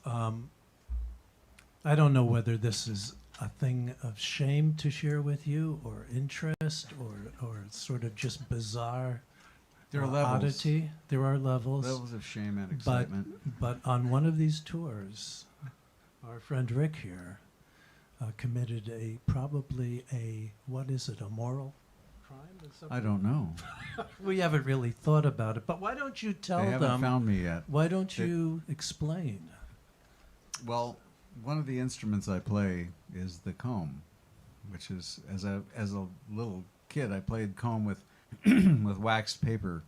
I don't know whether this is a thing of shame to share with you, or interest, or sort of just bizarre There are levels. oddity. There are levels. Levels of shame and excitement. But on one of these tours, our friend Rick here committed probably a moral crime or something? I don't know. We haven't really thought about it, but why don't you tell They them? haven't found me yet. Why don't you explain? Well, one of the instruments I play is the comb, which is as a little kid I played comb with with waxed paper,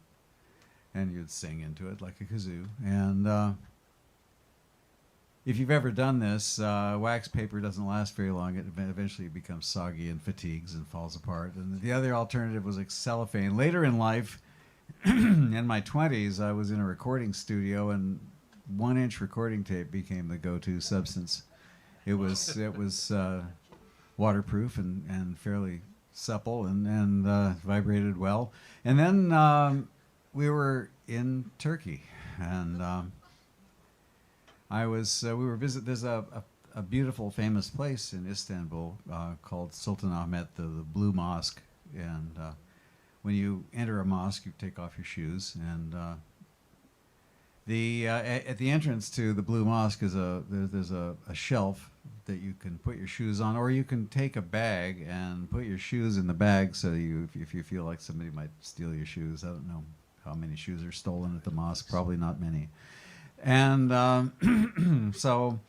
and you'd sing into it like a kazoo. And if you've ever done this, wax paper doesn't last very long. It eventually becomes soggy and fatigues and falls apart. And the other alternative was cellophane. Later in life, in my 20s, I was in a recording studio, and 1-inch recording tape became the go-to substance. It was waterproof and fairly supple and vibrated well. And then we were in Turkey, and we were there's a beautiful famous place in Istanbul called Sultanahmet, the Blue Mosque. And when you enter a mosque, you take off your shoes, and at the entrance to the Blue Mosque is there's a shelf that you can put your shoes on, or you can take a bag and put your shoes in the bag, so if you feel like somebody might steal your shoes. I don't know how many shoes are stolen at the mosque, probably not many. And so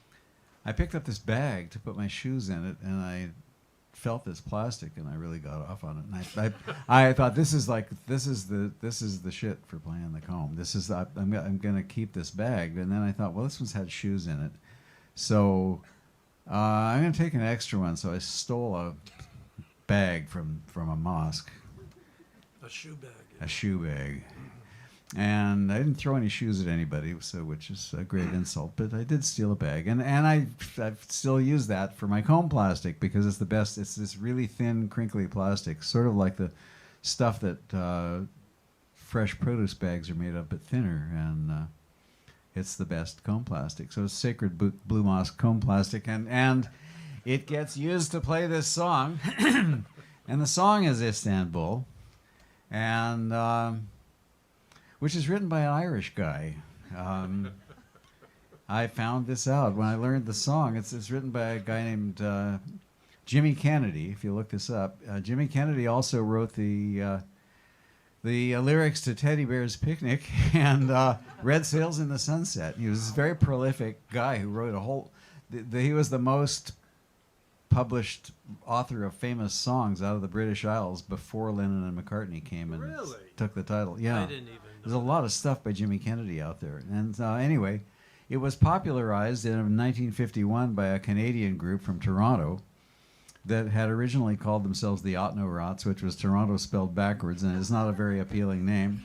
I picked up this bag to put my shoes in it, and I felt this plastic, and I really got off on it. And I thought, this is the shit for playing the comb. I'm gonna keep this bag. And then I thought, well, this one's had shoes in it, so I'm gonna take an extra one. So I stole a bag from a mosque. A shoe bag. A shoe bag. And I didn't throw any shoes at anybody, which is a great insult. But I did steal a bag, and I've still used that for my comb plastic, because it's the best. It's this really thin, crinkly plastic, sort of like the stuff that fresh produce bags are made of, but thinner. And it's the best comb plastic. So it's sacred Blue Mosque comb plastic, and it gets used to play this song. And the song is Istanbul, and which is written by an Irish guy. I found this out when I learned the song. It's written by a guy named Jimmy Kennedy. If you look this up, Jimmy Kennedy also wrote the lyrics to Teddy Bear's Picnic and Red Sails in the Sunset. He was a very prolific guy who wrote a whole. He was the most published author of famous songs out of the British Isles before Lennon and McCartney came and took the title. Yeah, I didn't even know. There's a lot of stuff by Jimmy Kennedy out there. And anyway, it was popularized in 1951 by a Canadian group from Toronto that had originally called themselves the Otno-Rots, which was Toronto spelled backwards, and it's not a very appealing name.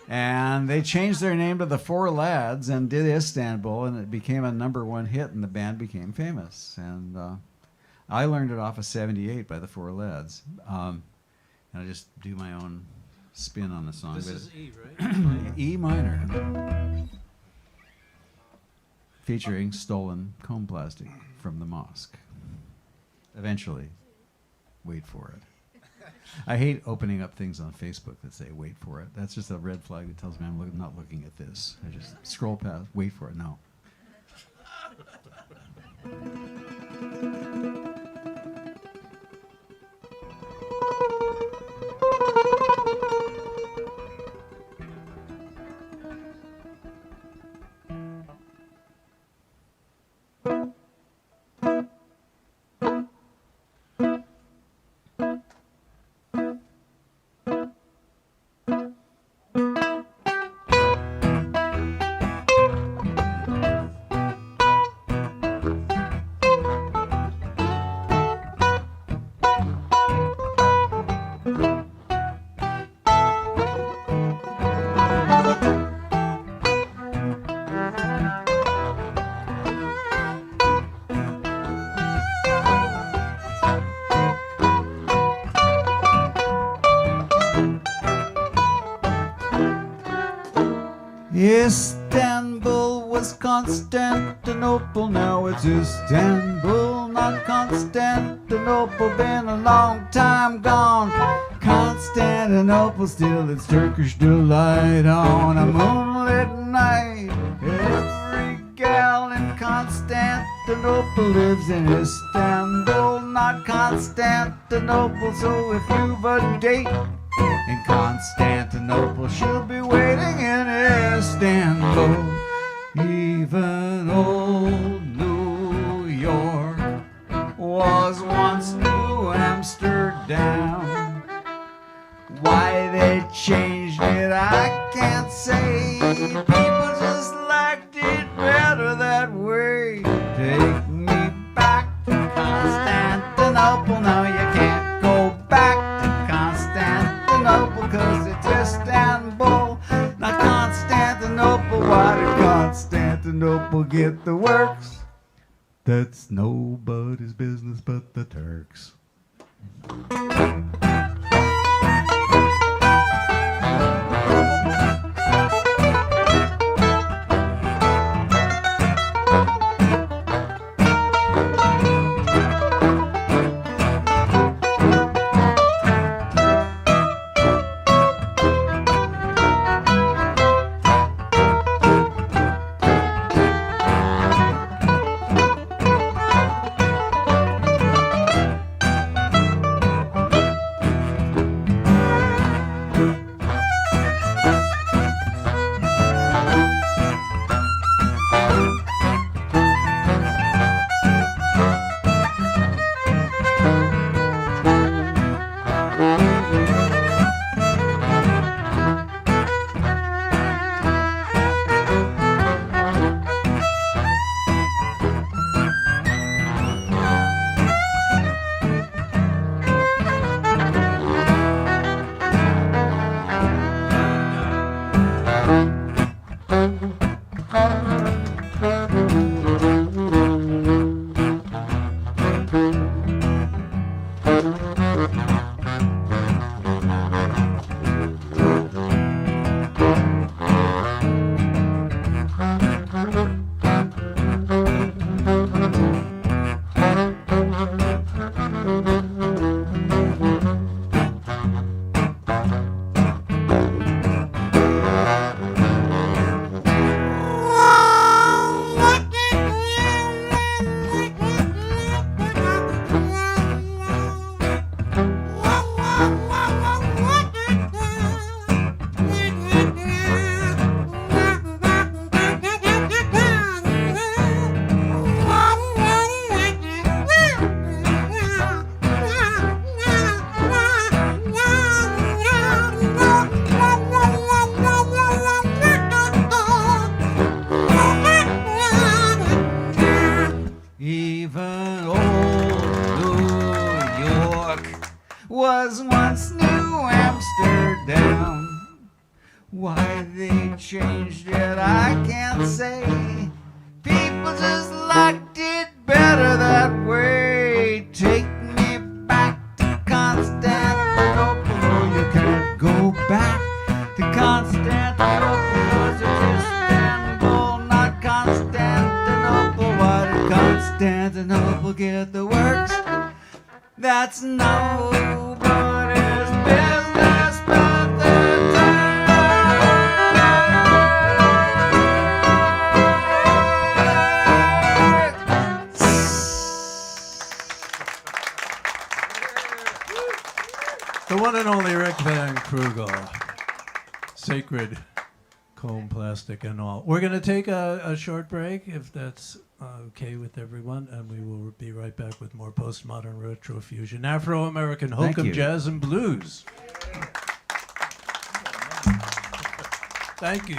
And they changed their name to the Four Lads and did Istanbul, and it became a #1 hit, and the band became famous. And I learned it off of 78 by the Four Lads. And I just do my own spin on the song. This is E, right? E minor. Featuring stolen comb plastic from the mosque. Eventually, wait for it. I hate opening up things on Facebook that say wait for it. That's just a red flag that tells me I'm not looking at this. I just scroll past, wait for it. No. Istanbul was Constantinople, now it's Istanbul. Not Constantinople, been a long time gone. Constantinople, still its Turkish delight on a moonlit night. Every gal in Constantinople lives in Istanbul. Not Constantinople, so if you've a date in Constantinople, she'll be waiting in Istanbul. Even old New York was once New Amsterdam. Why they changed it, I can't say. People just liked it better that way. Take me back to Constantinople. Now you can't go back to Constantinople, 'cause it's Istanbul, not Constantinople. Why did Constantinople get the works? That's nobody's business but the Turks. Even old New York was once New Amsterdam. Why they changed it, I can't say. People just liked it better that way. Take me back to Constantinople. No, you can't go back to Constantinople, 'cause it's Istanbul, not Constantinople. Why did Constantinople get the works? That's nobody's business but the The one and only Rick Van Krugel. Sacred comb plastic and all. We're going to take a short break, if that's okay with everyone, and we will be right back with more postmodern retrofusion, Afro-American hokum, you. jazz, and blues. Thank you.